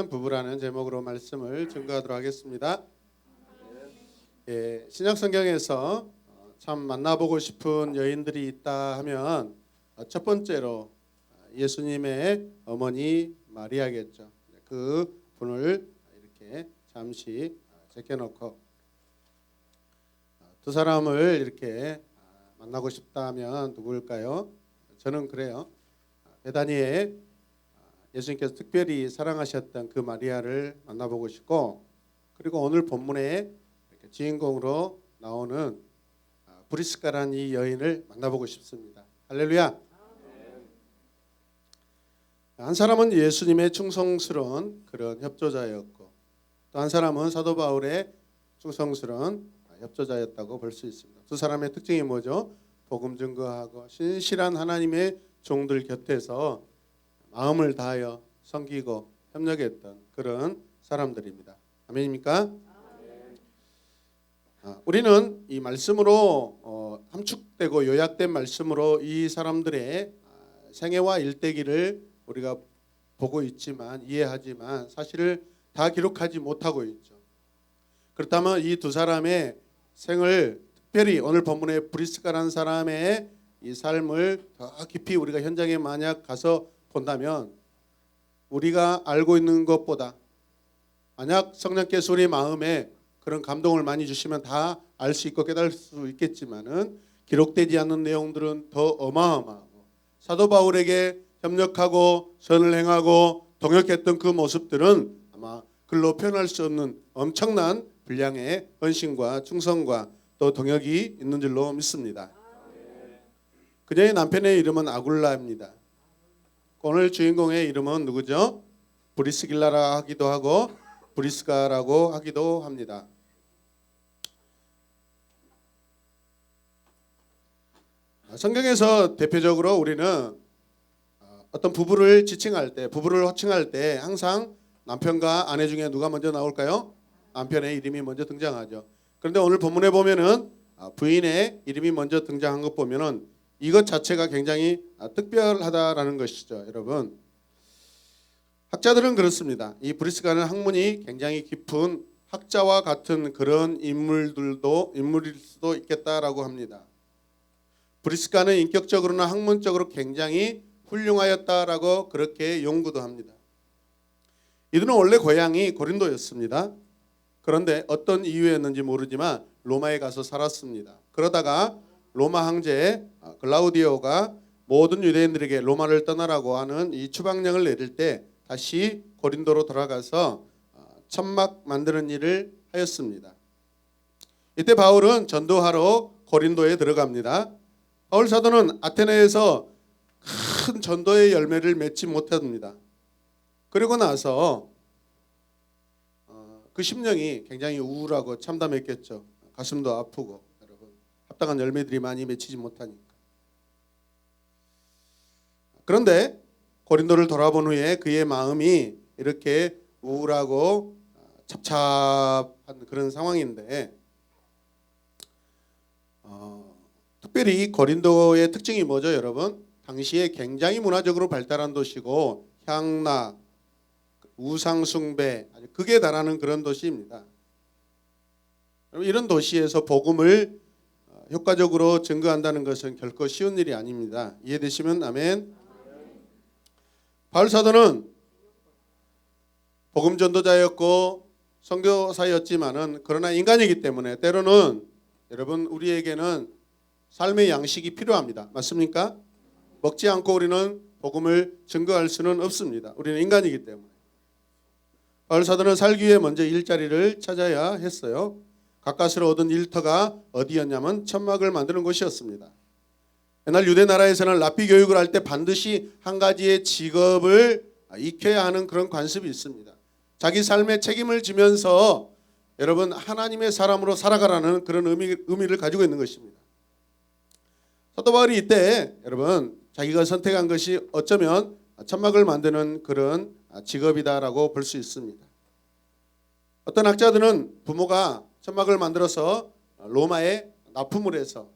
있는 부부라는 제목으로 말씀을 증거하도록 하겠습니다. 신약 성경에서 참 만나보고 싶은 여인들이 있다 하면 첫 번째로 예수님의 어머니 마리아겠죠. 그 분을 이렇게 잠시 제껴놓고 두 사람을 이렇게 만나고 싶다 하면 누구일까요? 저는 그래요. 베다니에 예수님께서 특별히 사랑하셨던 그 마리아를 만나보고 싶고, 그리고 오늘 본문에 주인공으로 나오는 브리스가라는 이 여인을 만나보고 싶습니다. 할렐루야. 한 사람은 예수님의 충성스러운 그런 협조자였고, 또 한 사람은 사도 바울의 충성스러운 협조자였다고 볼 수 있습니다. 두 사람의 특징이 뭐죠? 복음 증거하고 신실한 하나님의 종들 곁에서 마음을 다하여 섬기고 협력했던 그런 사람들입니다. 아멘입니까? 우리는 이 말씀으로 함축되고 요약된 말씀으로 이 사람들의 생애와 일대기를 우리가 보고 있지만, 이해하지만 사실을 다 기록하지 못하고 있죠. 그렇다면 이 두 사람의 생을, 특별히 오늘 본문의 브리스가라는 사람의 이 삶을 더 깊이 우리가 현장에 만약 가서 본다면, 우리가 알고 있는 것보다, 만약 성령께서 우리 마음에 그런 감동을 많이 주시면 다 알 수 있고 깨달을 수 있겠지만은, 기록되지 않는 내용들은 더 어마어마하고, 사도 바울에게 협력하고 선을 행하고 동역했던 그 모습들은 아마 글로 표현할 수 없는 엄청난 분량의 헌신과 충성과 또 동역이 있는 줄로 믿습니다. 그녀의 남편의 이름은 아굴라입니다. 오늘 주인공의 이름은 누구죠? 브리스길라라 하기도 하고 브리스가라고 하기도 합니다. 성경에서 대표적으로 우리는 어떤 부부를 지칭할 때, 부부를 호칭할 때 항상 남편과 아내 중에 누가 먼저 나올까요? 남편의 이름이 먼저 등장하죠. 그런데 오늘 본문에 보면은 부인의 이름이 먼저 등장한 것 보면은 이것 자체가 굉장히 특별하다라는 것이죠, 여러분. 학자들은 그렇습니다. 이 브리스가는 학문이 굉장히 깊은 학자와 같은 그런 인물일 수도 있겠다라고 합니다. 브리스가는 인격적으로나 학문적으로 굉장히 훌륭하였다라고 그렇게 연구도 합니다. 이들은 원래 고향이 고린도였습니다. 그런데 어떤 이유였는지 모르지만 로마에 가서 살았습니다. 그러다가 로마 황제 글라우디오가 모든 유대인들에게 로마를 떠나라고 하는 이 추방령을 내릴 때 다시 고린도로 돌아가서 천막 만드는 일을 하였습니다. 이때 바울은 전도하러 고린도에 들어갑니다. 바울 사도는 아테네에서 큰 전도의 열매를 맺지 못합니다. 그리고 나서 그 심령이 굉장히 우울하고 참담했겠죠. 가슴도 아프고, 여러분, 합당한 열매들이 많이 맺히지 못하니까. 그런데 고린도를 돌아본 후에 그의 마음이 이렇게 우울하고 찹찹한 그런 상황인데, 특별히 고린도의 특징이 뭐죠, 여러분? 당시에 굉장히 문화적으로 발달한 도시고 향락, 우상숭배, 극에 달하는 그런 도시입니다. 이런 도시에서 복음을 효과적으로 증거한다는 것은 결코 쉬운 일이 아닙니다. 이해되시면 아멘. 바울 사도는 복음 전도자였고 선교사였지만은, 그러나 인간이기 때문에 때로는, 여러분, 우리에게는 삶의 양식이 필요합니다. 맞습니까? 먹지 않고 우리는 복음을 증거할 수는 없습니다. 우리는 인간이기 때문에. 바울 사도는 살기 위해 먼저 일자리를 찾아야 했어요. 가까스로 얻은 일터가 어디였냐면 천막을 만드는 곳이었습니다. 옛날 유대 나라에서는 랍비 교육을 할 때 반드시 한 가지의 직업을 익혀야 하는 그런 관습이 있습니다. 자기 삶에 책임을 지면서 여러분 하나님의 사람으로 살아가라는 그런 의미를 가지고 있는 것입니다. 사도 바울이 이때 여러분 자기가 선택한 것이 어쩌면 천막을 만드는 그런 직업이다라고 볼 수 있습니다. 어떤 학자들은 부모가 천막을 만들어서 로마에 납품을 해서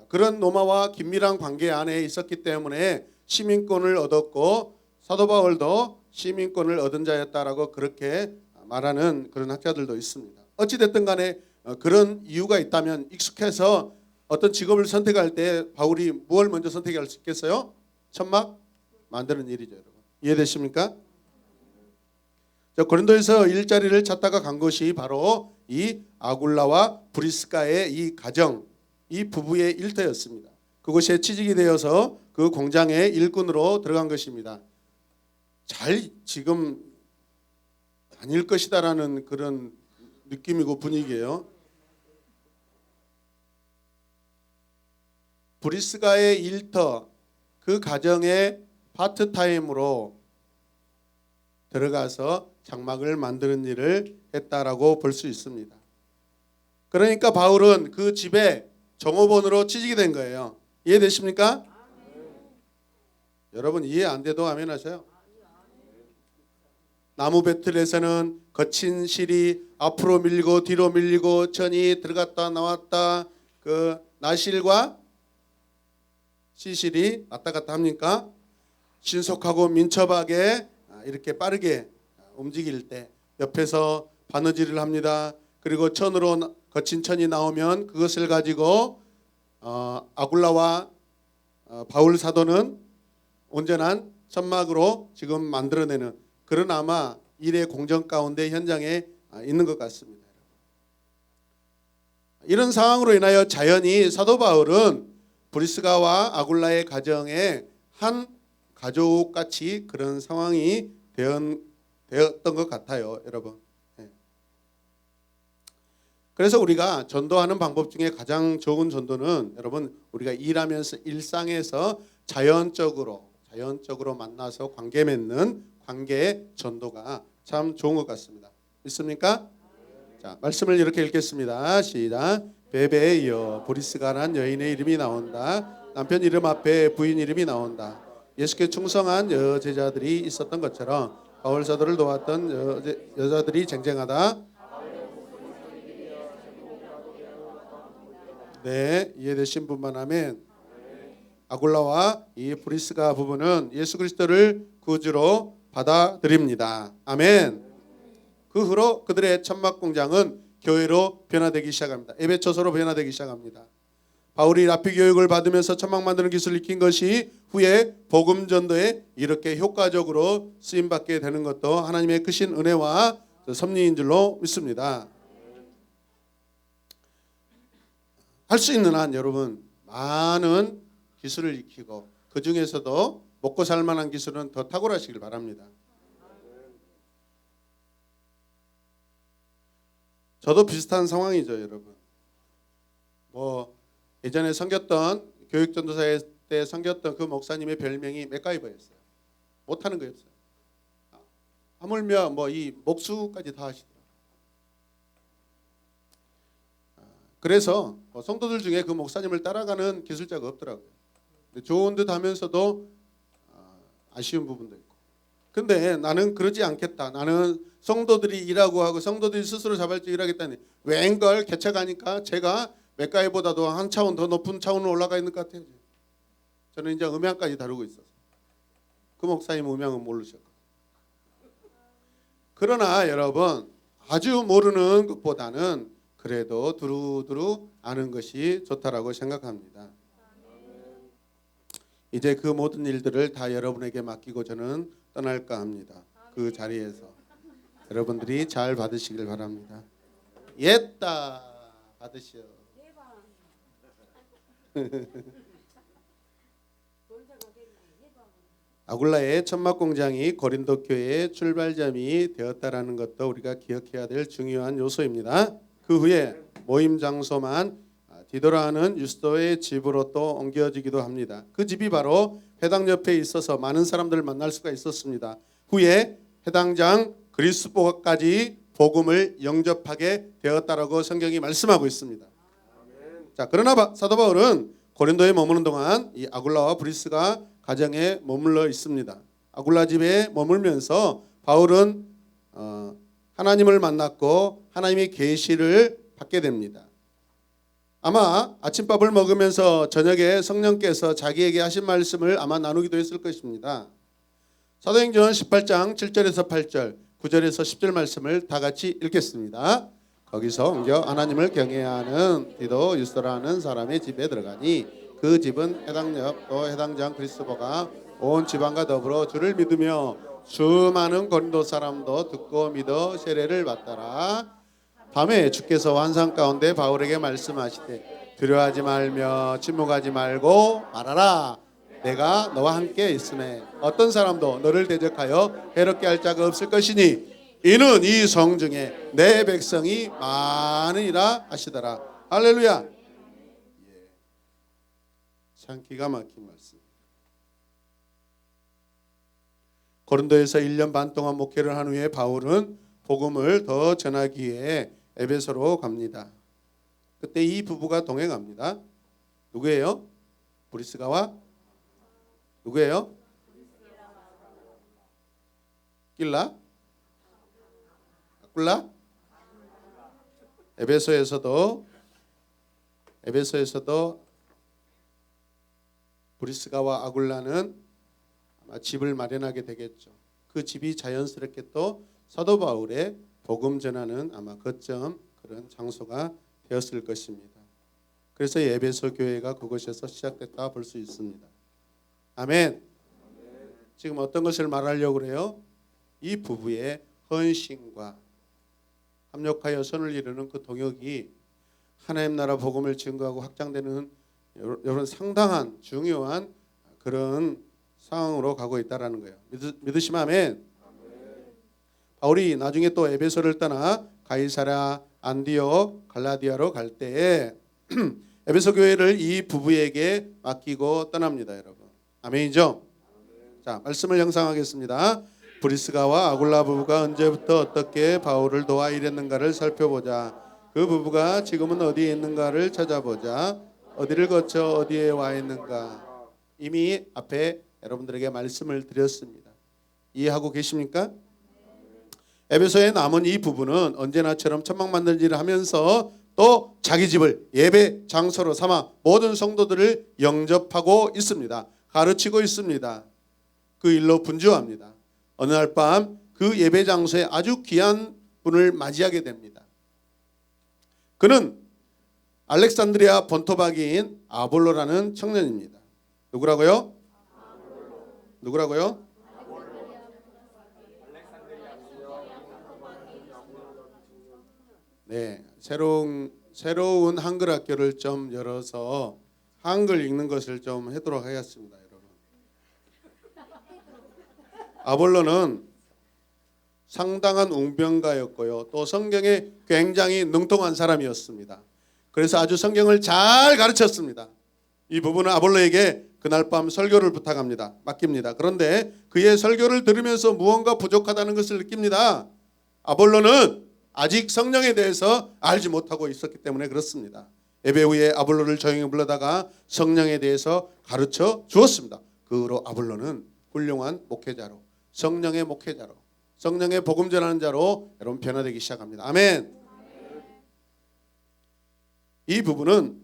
그런 로마와 긴밀한 관계 안에 있었기 때문에 시민권을 얻었고, 사도 바울도 시민권을 얻은 자였다라고 그렇게 말하는 그런 학자들도 있습니다. 어찌 됐든 간에 그런 이유가 있다면 익숙해서 어떤 직업을 선택할 때 바울이 무엇을 먼저 선택할 수 있겠어요? 천막 만드는 일이죠, 여러분. 이해되십니까? 자, 고린도에서 일자리를 찾다가 간 것이 바로 이 아굴라와 브리스가의 이 가정, 이 부부의 일터였습니다. 그곳에 취직이 되어서 그 공장의 일꾼으로 들어간 것입니다. 잘 지금 다닐 것이다라는 그런 느낌이고 분위기예요. 브리스가의 일터, 그 가정에 파트타임으로 들어가서 장막을 만드는 일을 했다라고 볼 수 있습니다. 그러니까 바울은 그 집에 종업원으로 취직이 된 거예요. 이해되십니까? 여러분 이해 안 돼도 아멘 하세요. 나무 배틀에서는 거친 실이 앞으로 밀고 뒤로 밀리고 천이 들어갔다 나왔다, 그 나실과 시실이 왔다 갔다 합니까? 신속하고 민첩하게 이렇게 빠르게 움직일 때 옆에서 바느질을 합니다. 그리고 천으로 거친 천이 나오면 그것을 가지고 아굴라와 바울 사도는 온전한 천막으로 지금 만들어내는 그런 아마 일의 공정 가운데 현장에 있는 것 같습니다. 이런 상황으로 인하여 자연히 사도 바울은 브리스가와 아굴라의 가정에 한 가족같이 그런 상황이 되었던 것 같아요, 여러분. 그래서 우리가 전도하는 방법 중에 가장 좋은 전도는 여러분 우리가 일하면서 일상에서 자연적으로 만나서 관계 맺는 관계 전도가 참 좋은 것 같습니다. 믿습니까? 자, 말씀을 이렇게 읽겠습니다. 시작. 베베에 이어 브리스가란 여인의 이름이 나온다. 남편 이름 앞에 부인 이름이 나온다. 예수께 충성한 여제자들이 있었던 것처럼 바울 사도를 도왔던 여자들이 쟁쟁하다. 네, 이해되신 분만 하면 아굴라와 이 브리스가 부부는 예수 그리스도를 구주로 받아들입니다. 아멘. 그 후로 그들의 천막 공장은 교회로 변화되기 시작합니다. 예배처소로 변화되기 시작합니다. 바울이 라피 교육을 받으면서 천막 만드는 기술을 익힌 것이 후에 복음 전도에 이렇게 효과적으로 쓰임 받게 되는 것도 하나님의 크신 은혜와 섭리인 줄로 믿습니다. 할 수 있는 한 여러분 많은 기술을 익히고 그 중에서도 먹고 살 만한 기술은 더 탁월하시길 바랍니다. 저도 비슷한 상황이죠, 여러분. 예전에 섬겼던 교육전도사회 때 섬겼던 그 목사님의 별명이 맥가이버였어요. 못하는 거였어요. 하물며 이 목수까지 다 하시더라고요. 그래서 성도들 중에 그 목사님을 따라가는 기술자가 없더라고요. 좋은 듯 하면서도 아쉬운 부분도 있고. 근데 나는 그러지 않겠다. 나는 성도들이 일하고 하고 성도들이 스스로 자발적으로 일하겠다니 웬걸 개척하니까 제가 맥가이보다도 한 차원 더 높은 차원으로 올라가 있는 것 같아요. 저는 이제 음향까지 다루고 있어서 그 목사님 음향은 모르셨고. 그러나 여러분 아주 모르는 것보다는 그래도 두루두루 아는 것이 좋다라고 생각합니다. 이제 그 모든 일들을 다 여러분에게 맡기고 저는 떠날까 합니다. 그 자리에서 여러분들이 잘 받으시길 바랍니다. 옛다 받으시오. 아굴라의 천막 공장이 고린도 교회의 출발점이 되었다라는 것도 우리가 기억해야 될 중요한 요소입니다. 그 후에 모임 장소만 디도라는 유스도의 집으로 또 옮겨지기도 합니다. 그 집이 바로 회당 옆에 있어서 많은 사람들을 만날 수가 있었습니다. 후에 회당장 그리스도까지 복음을 영접하게 되었다라고 성경이 말씀하고 있습니다. 자, 그러나 사도 바울은 고린도에 머무는 동안 이 아굴라와 브리스가 가정에 머물러 있습니다. 아굴라 집에 머물면서 바울은 하나님을 만났고 하나님의 계시를 받게 됩니다. 아마 아침밥을 먹으면서 저녁에 성령께서 자기에게 하신 말씀을 아마 나누기도 했을 것입니다. 사도행전 18장 7절에서 8절, 9절에서 10절 말씀을 다 같이 읽겠습니다. 거기서 옮겨 하나님을 경외해야 하는 디도 유스라는 사람의 집에 들어가니 그 집은 해당역 또 해당장 그리스도가 온 지방과 더불어 주를 믿으며 수많은 고린도 사람도 듣고 믿어 세례를 받더라. 밤에 주께서 환상 가운데 바울에게 말씀하시되 두려워하지 말며 침묵하지 말고 말하라. 내가 너와 함께 있으매 어떤 사람도 너를 대적하여 해롭게 할 자가 없을 것이니 이는 이 성중에 내 백성이 많으니라 하시더라. 할렐루야. 참 기가 막힌 말씀. 고린도에서 1년 반 동안 목회를 한 후에 바울은 복음을 더 전하기 위해 에베소로 갑니다. 그때 이 부부가 동행합니다. 누구예요? 브리스가와 누구예요? 길라? 아굴라? 에베소에서도 브리스가와 아굴라는 아마 집을 마련하게 되겠죠. 그 집이 자연스럽게 또 사도 바울의 복음 전하는 아마 거점 그런 장소가 되었을 것입니다. 그래서 에베소 교회가 그곳에서 시작됐다 볼 수 있습니다. 아멘. 지금 어떤 것을 말하려고 그래요? 이 부부의 헌신과 합력하여 선을 이루는 그 동역이 하나님 나라 복음을 증거하고 확장되는 이런 상당한 중요한 그런 상황으로 가고 있다라는 거예요. 믿으시면 아멘. 바울이 나중에 또 에베소를 떠나 가이사랴, 안디옥, 갈라디아로 갈 때에 에베소 교회를 이 부부에게 맡기고 떠납니다, 여러분. 아멘이죠? 자, 말씀을 형상하겠습니다. 브리스가와 아굴라 부부가 언제부터 어떻게 바울을 도와 일했는가를 살펴보자. 그 부부가 지금은 어디에 있는가를 찾아보자. 어디를 거쳐 어디에 와 있는가. 이미 앞에 여러분들에게 말씀을 드렸습니다. 이해하고 계십니까? 에베소에 남은 이 부부는 언제나처럼 천막만들기를 하면서 또 자기 집을 예배 장소로 삼아 모든 성도들을 영접하고 있습니다. 가르치고 있습니다. 그 일로 분주합니다. 어느 날 밤 그 예배 장소에 아주 귀한 분을 맞이하게 됩니다. 그는 알렉산드리아 본토박이인 아볼로라는 청년입니다. 누구라고요? 누구라고요? 네, 새로운 한글 학교를 좀 열어서 한글 읽는 것을 좀 하도록 하겠습니다, 여러분. 아볼로는 상당한 웅변가였고요. 또 성경에 굉장히 능통한 사람이었습니다. 그래서 아주 성경을 잘 가르쳤습니다. 이 부부는 아볼로에게 그날 밤 설교를 부탁합니다. 맡깁니다. 그런데 그의 설교를 들으면서 무언가 부족하다는 것을 느낍니다. 아볼로는 아직 성령에 대해서 알지 못하고 있었기 때문에 그렇습니다. 예배 후에 아볼로를 조용히 불러다가 성령에 대해서 가르쳐 주었습니다. 그 후로 아볼로는 훌륭한 목회자로, 성령의 목회자로, 성령의 복음 전하는 자로 여러분 변화되기 시작합니다. 아멘. 이 부부는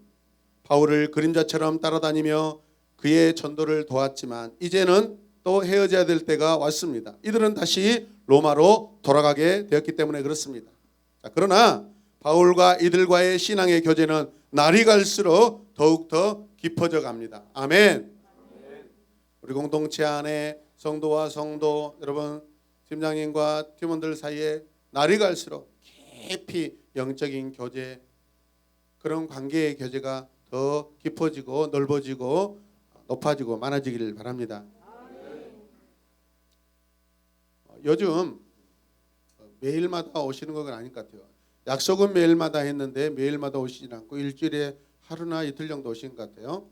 바울을 그림자처럼 따라다니며 그의 전도를 도왔지만 이제는 또 헤어져야 될 때가 왔습니다. 이들은 다시 로마로 돌아가게 되었기 때문에 그렇습니다. 자, 그러나 바울과 이들과의 신앙의 교제는 날이 갈수록 더욱더 깊어져 갑니다. 아멘. 우리 공동체 안에 성도와 성도 여러분, 팀장님과 팀원들 사이에 날이 갈수록 깊이 영적인 교제, 그런 관계의 교제가 더 깊어지고 넓어지고 높아지고 많아지기를 바랍니다. 요즘 매일마다 오시는 건 아닐 것 같아요. 약속은 매일마다 했는데 매일마다 오시지 않고 일주일에 하루나 이틀 정도 오신 것 같아요.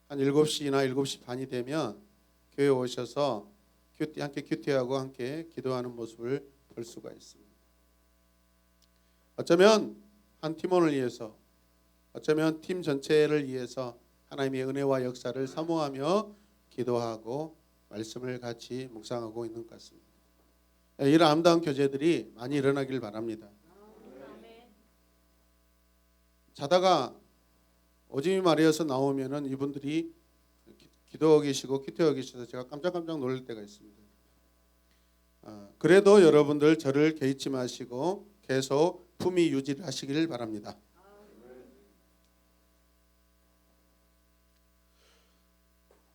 한 7시나 7시 반이 되면 교회 오셔서 함께 큐티하고 함께 기도하는 모습을 볼 수가 있습니다. 어쩌면 한 팀원을 위해서, 어쩌면 팀 전체를 위해서 하나님의 은혜와 역사를 사모하며 기도하고 말씀을 같이 묵상하고 있는 것 같습니다. 이런 아름다운 교제들이 많이 일어나길 바랍니다. 자다가 오줌이 마려워서 나오면은 이분들이 기도하고 계시고 큐티하고 계셔서 제가 깜짝깜짝 놀랄 때가 있습니다. 그래도 여러분들 저를 개의치 마시고 계속 품위 유지를 하시길 바랍니다.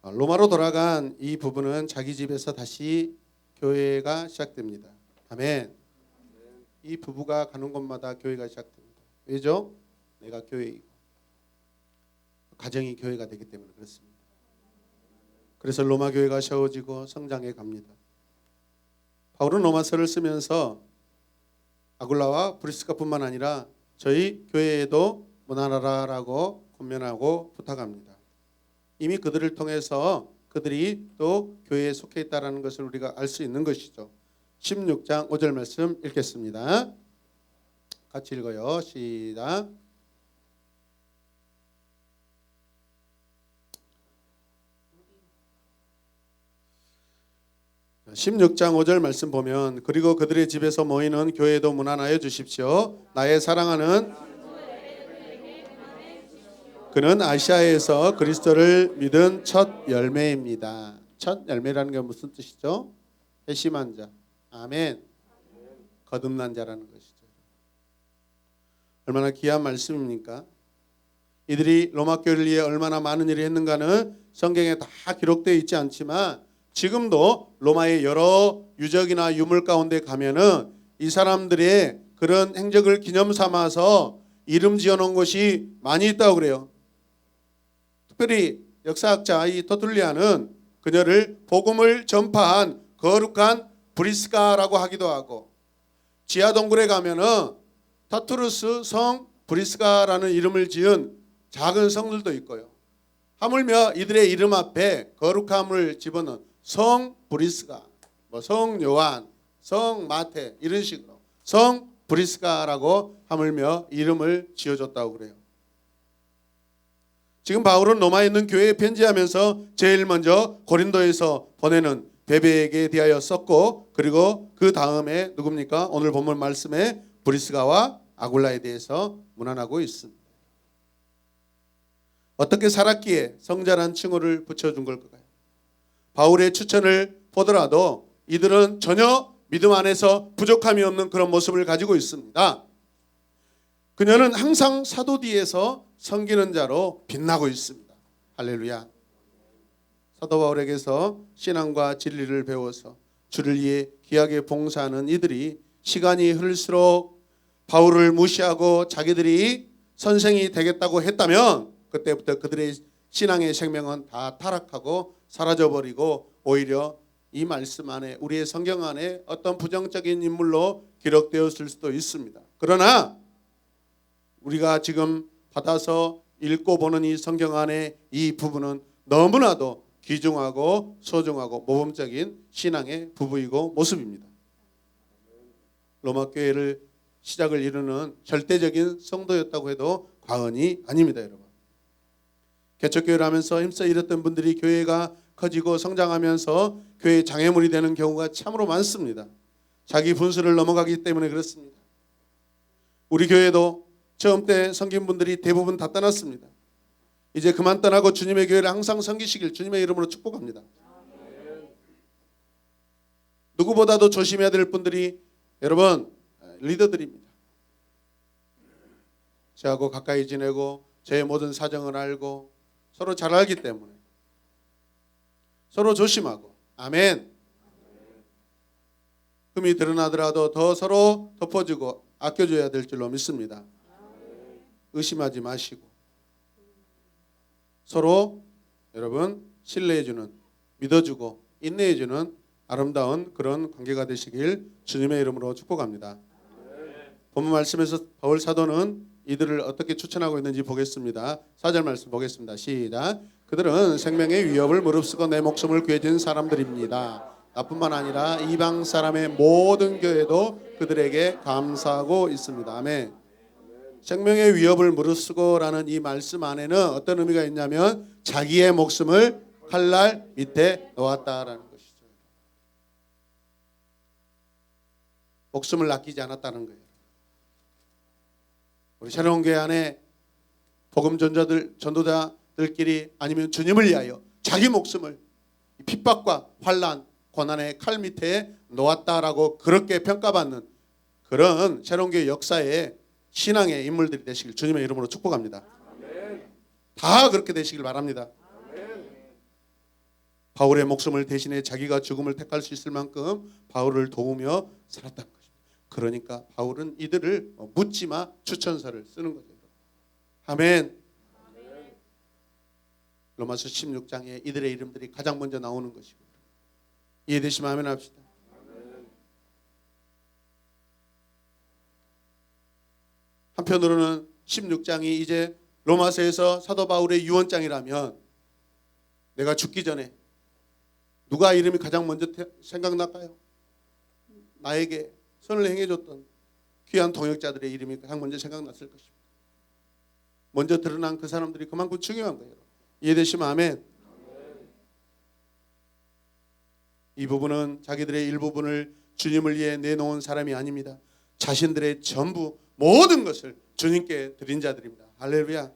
로마로 돌아간 이 부부는 자기 집에서 다시 교회가 시작됩니다. 아멘. 이 부부가 가는 곳마다 교회가 시작됩니다. 왜죠? 내가 교회이고 가정이 교회가 되기 때문에 그렇습니다. 그래서 로마 교회가 세워지고 성장해 갑니다. 바울은 로마서를 쓰면서 아굴라와 브리스가뿐만 아니라 저희 교회에도 문안하라라고 권면하고 부탁합니다. 이미 그들을 통해서 그들이 또 교회에 속해 있다는 것을 우리가 알 수 있는 것이죠. 16장 5절 말씀 읽겠습니다. 같이 읽어요. 시작. 자, 16장 5절 말씀 보면 그리고 그들의 집에서 모이는 교회도 문안하여 주십시오. 나의 사랑하는 그는 아시아에서 그리스도를 믿은 첫 열매입니다. 첫 열매라는 게 무슨 뜻이죠? 회심한 자. 아멘. 거듭난 자라는 것이죠. 얼마나 귀한 말씀입니까? 이들이 로마 교회를 위해 얼마나 많은 일을 했는가는 성경에 다 기록되어 있지 않지만 지금도 로마의 여러 유적이나 유물 가운데 가면은 이 사람들의 그런 행적을 기념 삼아서 이름 지어놓은 곳이 많이 있다고 그래요. 특별히 역사학자 이 터툴리안은 그녀를 복음을 전파한 거룩한 브리스가라고 하기도 하고 지하 동굴에 가면은 타투르스 성 브리스가라는 이름을 지은 작은 성들도 있고요. 하물며 이들의 이름 앞에 거룩함을 집어넣은 성 브리스가, 성 요한, 성 마태 이런 식으로 성 브리스가라고 하물며 이름을 지어줬다고 그래요. 지금 바울은 로마에 있는 교회에 편지하면서 제일 먼저 고린도에서 보내는 베베에게 대하여 썼고 그리고 그 다음에 누굽니까? 오늘 본문 말씀에 브리스가와 아굴라에 대해서 문안하고 있습니다. 어떻게 살았기에 성자란 칭호를 붙여준 걸까요? 바울의 추천을 보더라도 이들은 전혀 믿음 안에서 부족함이 없는 그런 모습을 가지고 있습니다. 그녀는 항상 사도 뒤에서 섬기는 자로 빛나고 있습니다. 할렐루야. 사도 바울에게서 신앙과 진리를 배워서 주를 위해 귀하게 봉사하는 이들이 시간이 흐를수록 바울을 무시하고 자기들이 선생이 되겠다고 했다면 그때부터 그들의 신앙의 생명은 다 타락하고 사라져버리고 오히려 이 말씀 안에 우리의 성경 안에 어떤 부정적인 인물로 기록되었을 수도 있습니다. 그러나 우리가 지금 받아서 읽고 보는 이 성경 안에 이 부분은 너무나도 귀중하고 소중하고 모범적인 신앙의 부부이고 모습입니다. 로마 교회를 시작을 이루는 절대적인 성도였다고 해도 과언이 아닙니다, 여러분. 개척교회를 하면서 힘써 일했던 분들이 교회가 커지고 성장하면서 교회의 장애물이 되는 경우가 참으로 많습니다. 자기 분수를 넘어가기 때문에 그렇습니다. 우리 교회도 처음 때 섬긴 분들이 대부분 다 떠났습니다. 이제 그만 떠나고 주님의 교회를 항상 섬기시길 주님의 이름으로 축복합니다. 누구보다도 조심해야 될 분들이 여러분 리더들입니다. 저하고 가까이 지내고 제 모든 사정을 알고 서로 잘 알기 때문에 서로 조심하고 아멘. 흠이 드러나더라도 더 서로 덮어주고 아껴줘야 될 줄로 믿습니다. 의심하지 마시고 서로 여러분 신뢰해주는 믿어주고 인내해주는 아름다운 그런 관계가 되시길 주님의 이름으로 축복합니다. 본문 말씀에서 바울 사도는 이들을 어떻게 추천하고 있는지 보겠습니다. 4절 말씀 보겠습니다. 시작. 그들은 생명의 위협을 무릅쓰고 내 목숨을 구해준 사람들입니다. 나뿐만 아니라 이방 사람의 모든 교회도 그들에게 감사하고 있습니다. 아멘. 생명의 위협을 무릅쓰고라는 이 말씀 안에는 어떤 의미가 있냐면 자기의 목숨을 칼날 밑에 놓았다라는 것이죠. 목숨을 아끼지 않았다는 거예요. 우리 새로운 교회 안에 복음 전도자들끼리 아니면 주님을 위하여 자기 목숨을 핍박과 환난, 고난의 칼 밑에 놓았다라고 그렇게 평가받는 그런 새로운교회 역사의 신앙의 인물들이 되시길 주님의 이름으로 축복합니다. 다 그렇게 되시길 바랍니다. 바울의 목숨을 대신해 자기가 죽음을 택할 수 있을 만큼 바울을 도우며 살았다는 것입니다. 그러니까 바울은 이들을 묻지마 추천서를 쓰는 거죠. 아멘. 로마서 16장에 이들의 이름들이 가장 먼저 나오는 것이고, 이해되시면 아멘 합시다. 한편으로는 16장이 이제 로마서에서 사도 바울의 유언장이라면 내가 죽기 전에 누가 이름이 가장 먼저 생각날까요? 나에게 선을 행해줬던 귀한 동역자들의 이름이 가장 먼저 생각났을 것입니다. 먼저 드러난 그 사람들이 그만큼 중요한 거예요. 이해되시면 아멘. 이 부분은 자기들의 일부분을 주님을 위해 내놓은 사람이 아닙니다. 자신들의 전부 모든 것을 주님께 드린 자들입니다. 할렐루야.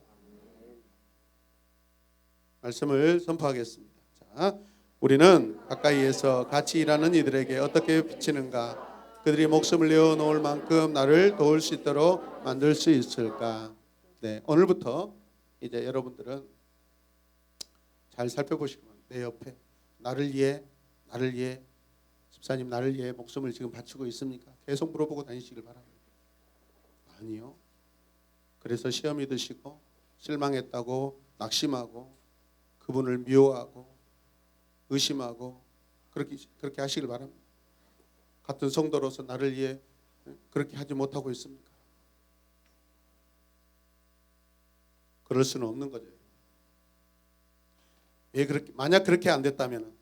말씀을 선포하겠습니다. 자, 우리는 가까이에서 같이 일하는 이들에게 어떻게 비치는가? 그들이 목숨을 내어놓을 만큼 나를 도울 수 있도록 만들 수 있을까? 네, 오늘부터 이제 여러분들은 잘 살펴보시면 내 옆에 나를 위해 집사님 나를 위해 목숨을 지금 바치고 있습니까? 계속 물어보고 다니시길 바랍니다. 아니요. 그래서 시험이 드시고 실망했다고 낙심하고 그분을 미워하고 의심하고 그렇게 하시길 바랍니다. 같은 성도로서 나를 위해 그렇게 하지 못하고 있습니까? 그럴 수는 없는 거죠. 왜 그렇게, 만약 그렇게 안 됐다면,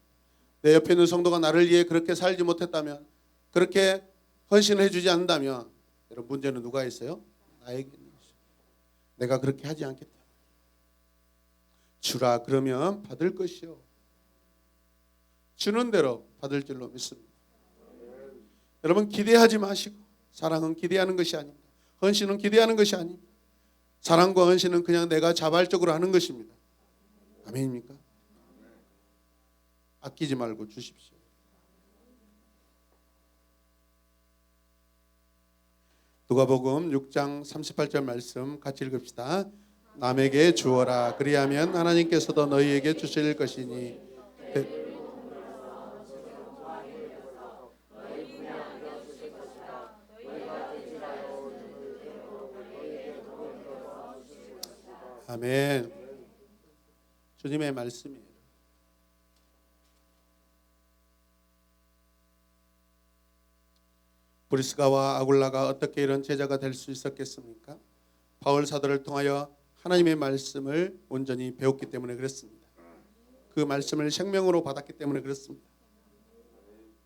내 옆에 있는 성도가 나를 위해 그렇게 살지 못했다면, 그렇게 헌신을 해주지 않는다면, 여러분 문제는 누가 있어요? 나에게 있는 것이죠. 내가 그렇게 하지 않겠다. 주라 그러면 받을 것이요. 주는 대로 받을 줄로 믿습니다. 여러분 기대하지 마시고, 사랑은 기대하는 것이 아닙니다. 헌신은 기대하는 것이 아닙니다. 사랑과 헌신은 그냥 내가 자발적으로 하는 것입니다. 아멘입니까? 아끼지 말고 주십시오. 누가복음 6장 38절 말씀 같이 읽읍시다. 남에게 주어라. 그리하면 하나님께서도 너희에게 주실 것이니. 아멘. 주님의 말씀이에요. 브리스가와 아굴라가 어떻게 이런 제자가 될 수 있었겠습니까? 바울 사도를 통하여 하나님의 말씀을 온전히 배웠기 때문에 그렇습니다. 그 말씀을 생명으로 받았기 때문에 그렇습니다.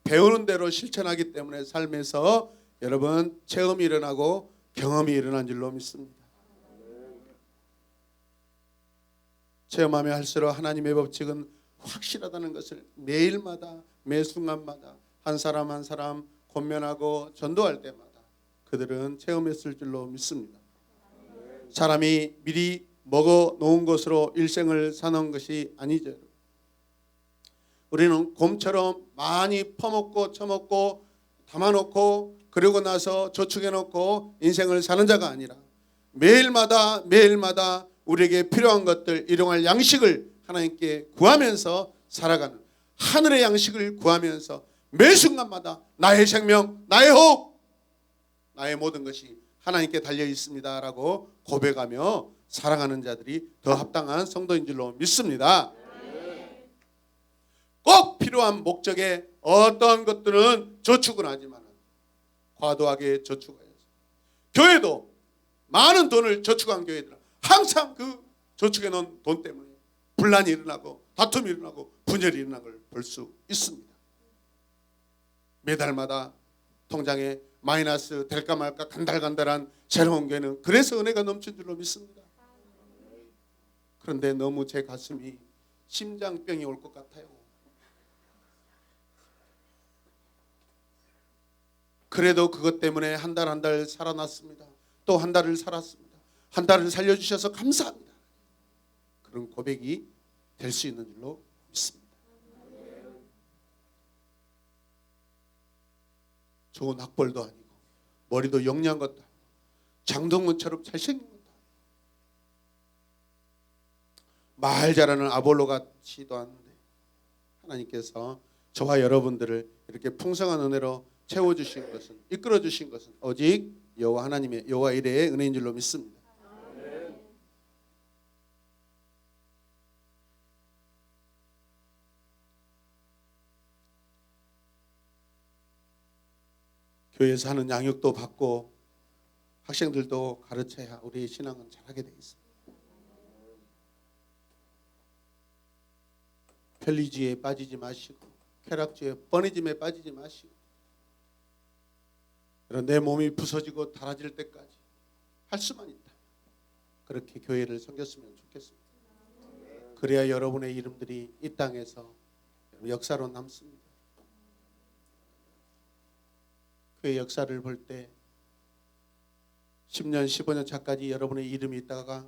배우는 대로 실천하기 때문에 삶에서 여러분 체험이 일어나고 경험이 일어난 줄로 믿습니다. 체험하며 할수록 하나님의 법칙은 확실하다는 것을 매일마다 매 순간마다 한 사람 한 사람 권면하고 전도할 때마다 그들은 체험했을 줄로 믿습니다. 사람이 미리 먹어 놓은 것으로 일생을 사는 것이 아니죠. 우리는 곰처럼 많이 퍼먹고 처먹고 담아놓고 그러고 나서 저축해 놓고 인생을 사는 자가 아니라 매일마다 우리에게 필요한 것들, 일용할 양식을 하나님께 구하면서 살아가는, 하늘의 양식을 구하면서 매 순간마다 나의 생명, 나의 호흡, 나의 모든 것이 하나님께 달려 있습니다라고 고백하며 살아가는 자들이 더 합당한 성도인 줄로 믿습니다. 꼭 필요한 목적에 어떤 것들은 저축은 하지만 과도하게 저축해야죠. 교회도 많은 돈을 저축한 교회들은 항상 그 저축해 놓은 돈 때문에 분란이 일어나고 다툼이 일어나고 분열이 일어나는 걸 볼 수 있습니다. 매달마다 통장에 마이너스 될까 말까 간달간달한 새로운 교회는 그래서 은혜가 넘친 줄로 믿습니다. 그런데 너무 제 가슴이 심장병이 올 것 같아요. 그래도 그것 때문에 한 달 한 달 살아났습니다. 또 한 달을 살았습니다. 한 달을 살려주셔서 감사합니다. 그런 고백이 될 수 있는 줄로 좋은 학벌도 아니고 머리도 영리한 것도 아니고 장동건처럼 잘생긴 것도 아니고 말 잘하는 아볼로 같지도 않은데 하나님께서 저와 여러분들을 이렇게 풍성한 은혜로 채워주신 것은, 이끌어주신 것은 오직 여호와 하나님의, 여호와 이레의 은혜인 줄로 믿습니다. 교회에서 하는 양육도 받고 학생들도 가르쳐야 우리의 신앙은 잘하게 돼 있습니다. 편리주의에 빠지지 마시고 쾌락주의에 뻔히짐에 빠지지 마시고 내 몸이 부서지고 닳아질 때까지 할 수만 있다. 그렇게 교회를 섬겼으면 좋겠습니다. 그래야 여러분의 이름들이 이 땅에서 역사로 남습니다. 교회 역사를 볼 때 10년, 15년 차까지 여러분의 이름이 있다가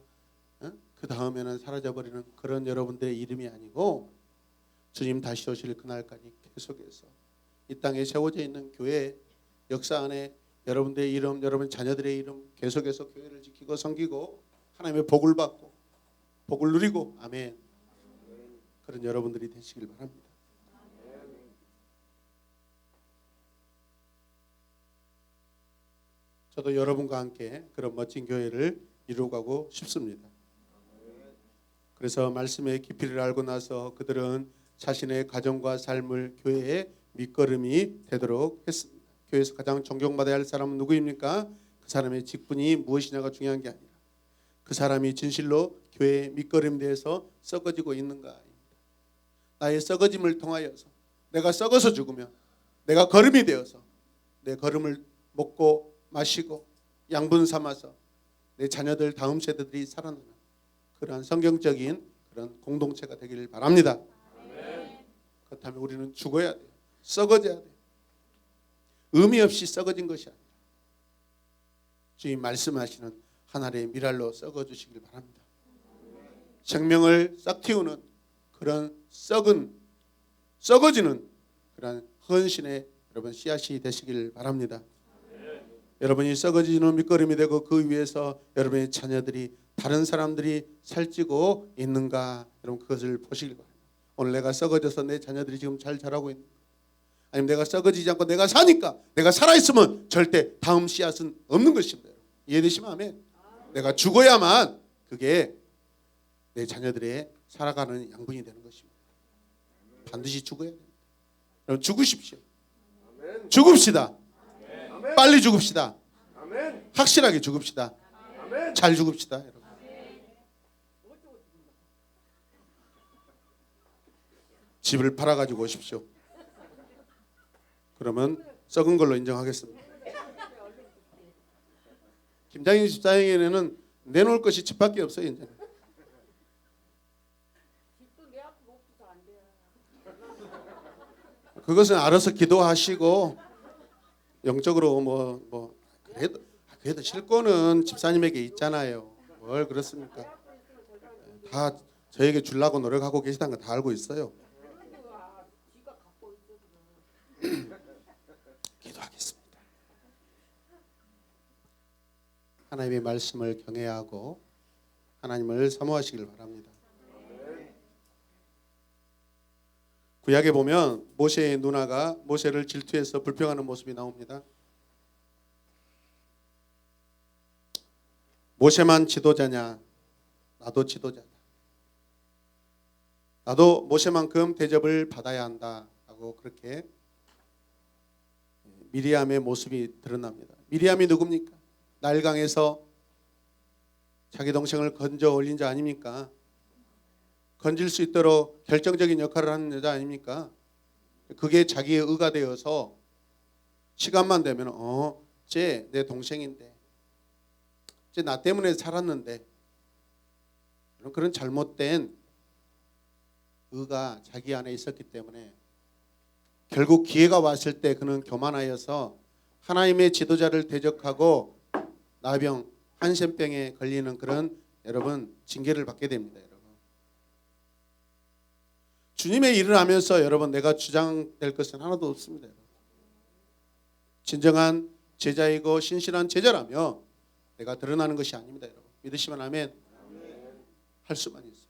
그 다음에는 사라져버리는 그런 여러분들의 이름이 아니고 주님 다시 오실 그날까지 계속해서 이 땅에 세워져 있는 교회 역사 안에 여러분들의 이름, 여러분 자녀들의 이름 계속해서 교회를 지키고 섬기고 하나님의 복을 받고 복을 누리고 아멘. 그런 여러분들이 되시길 바랍니다. 저도 여러분과 함께 그런 멋진 교회를 이루어가고 싶습니다. 그래서 말씀의 깊이를 알고 나서 그들은 자신의 가정과 삶을 교회의 밑거름이 되도록 했습니다. 교회에서 가장 존경받아야 할 사람은 누구입니까? 그 사람의 직분이 무엇이냐가 중요한 게 아니라 그 사람이 진실로 교회의 밑거름에 대해서 썩어지고 있는가입니다. 나의 썩어짐을 통하여서 내가 썩어서 죽으면 내가 거름이 되어서 내 거름을 먹고 마시고 양분 삼아서 내 자녀들 다음 세대들이 살아나는 그러한 성경적인 그런 공동체가 되기를 바랍니다. 그렇다면 우리는 죽어야 돼요. 썩어져야 돼요. 의미 없이 썩어진 것이 아니라 주님 말씀하시는 하늘의 미랄로 썩어주시길 바랍니다. 생명을 싹 틔우는 그런 썩어지는 그런 헌신의 여러분 씨앗이 되시길 바랍니다. 여러분이 썩어지는 밑거름이 되고 그 위에서 여러분의 자녀들이 다른 사람들이 살찌고 있는가 여러분 그것을 보시길 바랍니다. 오늘 내가 썩어져서 내 자녀들이 지금 잘 자라고 있는가, 아니면 내가 썩어지지 않고 내가 사니까 내가 살아있으면 절대 다음 씨앗은 없는 것입니다. 이해되시면 아멘. 내가 죽어야만 그게 내 자녀들의 살아가는 양분이 되는 것입니다. 반드시 죽어야 됩니다. 여러분 죽으십시오. 죽읍시다. 빨리 죽읍시다. 확실하게 죽읍시다. 잘 죽읍시다. 여러분. 집을 팔아가지고 오십시오. 그러면 썩은 걸로 인정하겠습니다. 김장인 집사에게는 내놓을 것이 집밖에 없어요. 이제. 그것은 알아서 기도하시고 영적으로 그래도 실권은 집사님에게 있잖아요. 뭘 그렇습니까? 다 저에게 주려고 노력하고 계시다는 거 다 알고 있어요. 기도하겠습니다. 하나님의 말씀을 경외하고 하나님을 사모하시길 바랍니다. 구약에 보면 모세의 누나가 모세를 질투해서 불평하는 모습이 나옵니다. 모세만 지도자냐? 나도 지도자다. 나도 모세만큼 대접을 받아야 한다 하고 그렇게 미리암의 모습이 드러납니다. 미리암이 누굽니까? 나일강에서 자기 동생을 건져 올린 자 아닙니까? 건질 수 있도록 결정적인 역할을 하는 여자 아닙니까? 그게 자기의 의가 되어서 시간만 되면 쟤 내 동생인데 쟤 나 때문에 살았는데 그런 잘못된 의가 자기 안에 있었기 때문에 결국 기회가 왔을 때 그는 교만하여서 하나님의 지도자를 대적하고 나병, 한센병에 걸리는 그런 여러분 징계를 받게 됩니다. 여러분. 주님의 일을 하면서 여러분 내가 주장될 것은 하나도 없습니다. 여러분. 진정한 제자이고 신실한 제자라며 내가 드러나는 것이 아닙니다. 여러분 믿으시면 아멘. 할 수만 있어요.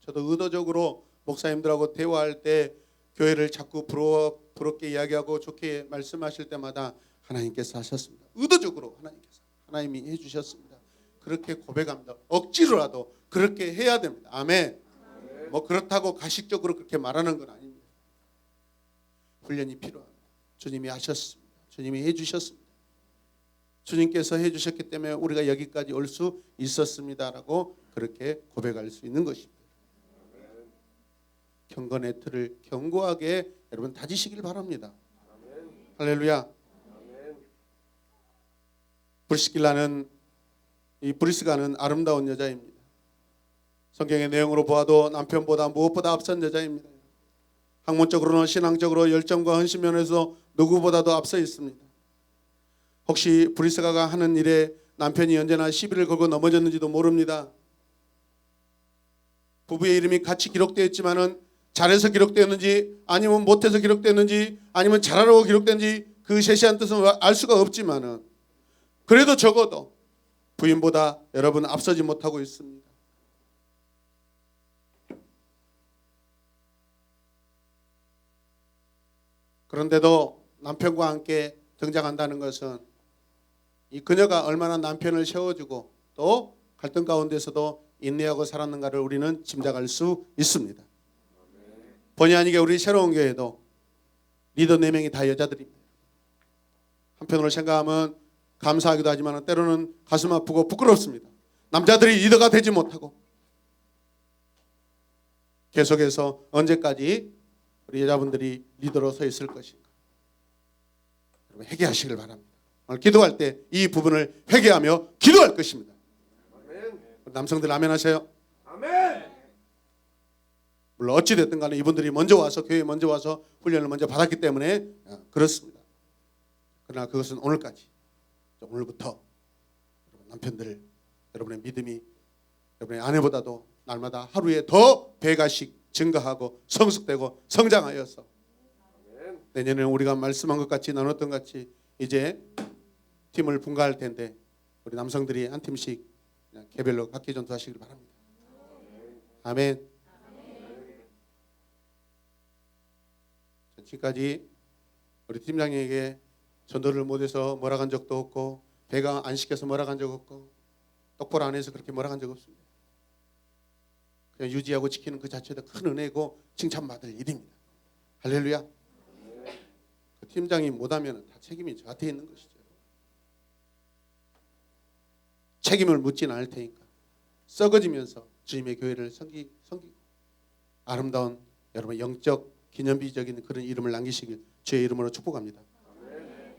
저도 의도적으로 목사님들하고 대화할 때 교회를 자꾸 부럽게 이야기하고 좋게 말씀하실 때마다 하나님께서 하셨습니다. 의도적으로 하나님이 해주셨습니다. 그렇게 고백합니다. 억지로라도 그렇게 해야 됩니다. 아멘. 뭐 그렇다고 가식적으로 그렇게 말하는 건 아닙니다. 훈련이 필요합니다. 주님이 하셨습니다. 주님이 해주셨습니다. 주님께서 해주셨기 때문에 우리가 여기까지 올 수 있었습니다라고 그렇게 고백할 수 있는 것입니다. 경건의 틀을 견고하게 여러분 다지시길 바랍니다. 할렐루야. 브리스가는 아름다운 여자입니다. 성경의 내용으로 보아도 남편보다 무엇보다 앞선 여자입니다. 학문적으로는 신앙적으로 열정과 헌신 면에서 누구보다도 앞서 있습니다. 혹시 브리스가가 하는 일에 남편이 언제나 시비를 걸고 넘어졌는지도 모릅니다. 부부의 이름이 같이 기록되어 있지만은 잘해서 기록되었는지 아니면 못해서 기록되었는지 아니면 잘하라고 기록되었는지 그 세세한 뜻은 알 수가 없지만은 그래도 적어도 부인보다 여러분 앞서지 못하고 있습니다. 그런데도 남편과 함께 등장한다는 것은 이 그녀가 얼마나 남편을 세워주고 또 갈등 가운데서도 인내하고 살았는가를 우리는 짐작할 수 있습니다. 본의 아니게 우리 새로운 교회도 리더 4명이 다 여자들입니다. 한편으로 생각하면 감사하기도 하지만 때로는 가슴 아프고 부끄럽습니다. 남자들이 리더가 되지 못하고 계속해서 언제까지 우리 여자분들이 리더로 서 있을 것인가. 여러분 회개하시길 바랍니다. 오늘 기도할 때 이 부분을 회개하며 기도할 것입니다. 아멘. 남성들 아멘 하세요. 아멘. 물론 어찌 됐든 간에 이분들이 먼저 와서 교회에 먼저 와서 훈련을 먼저 받았기 때문에 그렇습니다. 그러나 그것은 오늘부터 여러분 남편들 여러분의 믿음이 여러분의 아내보다도 날마다 하루에 더 배가씩 증가하고 성숙되고 성장하여서 내년에는 우리가 말씀한 것 같이 나눴던 것 같이 이제 팀을 분가할 텐데 우리 남성들이 한 팀씩 그냥 개별로 각기 전투하시길 바랍니다. 아멘. 지금까지 우리 팀장님에게 전도를 못해서 뭐라 간 적도 없고 배가 안 시켜서 뭐라 간 적 없고 똑바로 안 해서 그렇게 뭐라 간 적 없습니다. 그냥 유지하고 지키는 그 자체도 큰 은혜고 칭찬받을 일입니다. 할렐루야. 그 팀장이 못하면 다 책임이 저한테 있는 것이죠. 책임을 묻지는 않을 테니까 썩어지면서 주님의 교회를 섬기고 아름다운 여러분 영적 기념비적인 그런 이름을 남기시길 주의 이름으로 축복합니다.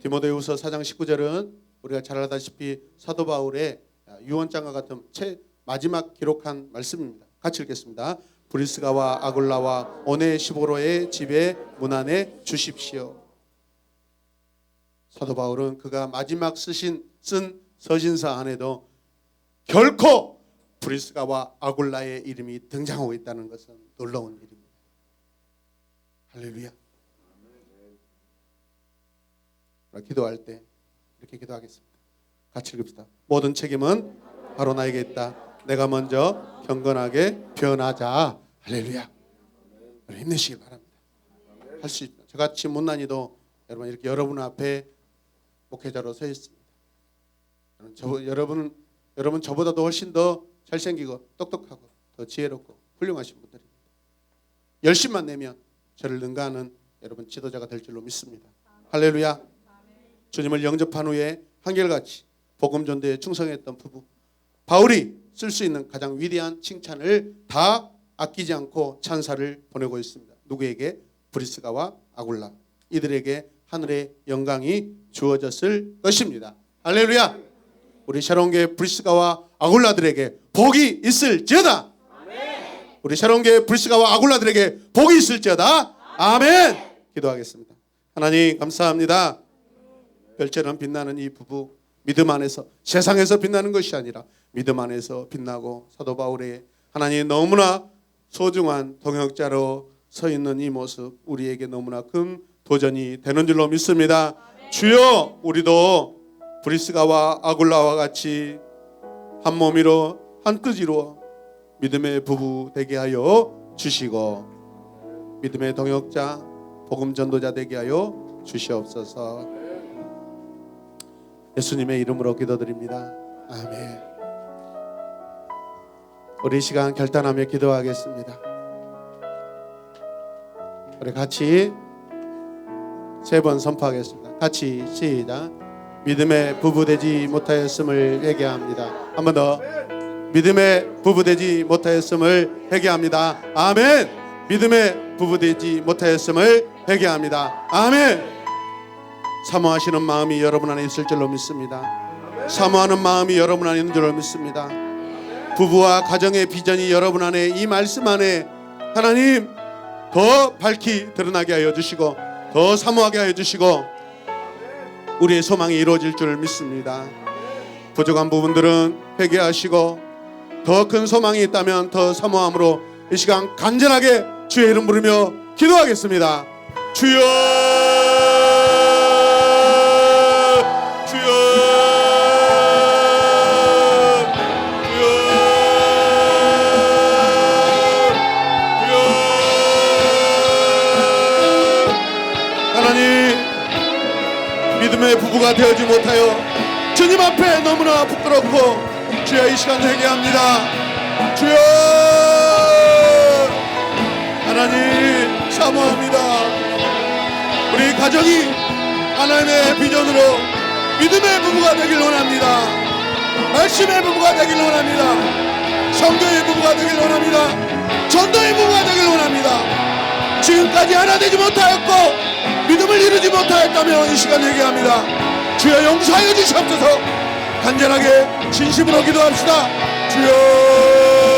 디모데후서 4장 19절은 우리가 잘 알다시피 사도 바울의 유언장과 같은 마지막 기록한 말씀입니다. 같이 읽겠습니다. 브리스가와 아굴라와 오네시보로의 집에 문 안에 주십시오. 사도 바울은 그가 마지막 쓴 서신서 안에도 결코 브리스가와 아굴라의 이름이 등장하고 있다는 것은 놀라운 일입니다. 할렐루야. 기도할 때 이렇게 기도하겠습니다. 같이 읽읍시다. 모든 책임은 바로 나에게 있다. 내가 먼저 경건하게 변하자. 할렐루야. 힘내시길 바랍니다. 할 수 있다. 저같이 못난이도 여러분 이렇게 여러분 앞에 목회자로 서 있습니다. 여러분 저보다도 훨씬 더 잘생기고 똑똑하고 더 지혜롭고 훌륭하신 분들입니다. 열심만 내면 저를 능가하는 여러분 지도자가 될 줄로 믿습니다. 할렐루야. 주님을 영접한 후에 한결같이 복음 전도에 충성했던 부부 바울이 쓸 수 있는 가장 위대한 칭찬을 다 아끼지 않고 찬사를 보내고 있습니다. 누구에게? 브리스가와 아굴라. 이들에게 하늘의 영광이 주어졌을 것입니다. 할렐루야. 우리 새로운 교회 브리스가와 아굴라들에게 복이 있을지어다. 아멘. 우리 새로운 교회 브리스가와 아굴라들에게 복이 있을지어다. 아멘. 기도하겠습니다. 하나님 감사합니다. 별처럼 빛나는 이 부부 믿음 안에서 세상에서 빛나는 것이 아니라 믿음 안에서 빛나고 사도 바울의 하나님 너무나 소중한 동역자로 서 있는 이 모습 우리에게 너무나 큰 도전이 되는 줄로 믿습니다. 주여, 우리도 브리스가와 아굴라와 같이 한 몸이로 한 뜻이로 믿음의 부부 되게 하여 주시고 믿음의 동역자 복음 전도자 되게 하여 주시옵소서. 예수님의 이름으로 기도드립니다. 아멘. 우리 시간 결단하며 기도하겠습니다. 우리 같이 3번 선포하겠습니다. 같이 시작. 믿음의 부부 되지 못하였음을 회개합니다. 한 번 더. 믿음의 부부 되지 못하였음을 회개합니다. 아멘. 믿음의 부부 되지 못하였음을 회개합니다. 아멘. 사모하시는 마음이 여러분 안에 있을 줄로 믿습니다. 사모하는 마음이 여러분 안에 있는 줄로 믿습니다. 부부와 가정의 비전이 여러분 안에, 이 말씀 안에 하나님 더 밝히 드러나게 하여 주시고 더 사모하게 하여 주시고 우리의 소망이 이루어질 줄 믿습니다. 부족한 부분들은 회개하시고 더 큰 소망이 있다면 더 사모함으로 이 시간 간절하게 주의 이름 부르며 기도하겠습니다. 주여, 주여, 주여, 주여. 하나님, 믿음의 부부가 되어지 못하여 주님 앞에 너무나 부끄럽고 주여 이 시간 회개합니다. 주여, 하나님 사모합니다. 우리 가정이 하나님의 비전으로 믿음의 부부가 되길 원합니다. 말씀의 부부가 되길 원합니다. 성도의 부부가 되길 원합니다. 전도의 부부가 되길 원합니다. 지금까지 하나 되지 못하였고 믿음을 이루지 못하였다면 이 시간 회개합니다. 주여 용서하여 주시옵소서. 간절하게 진심으로 기도합시다. 주여.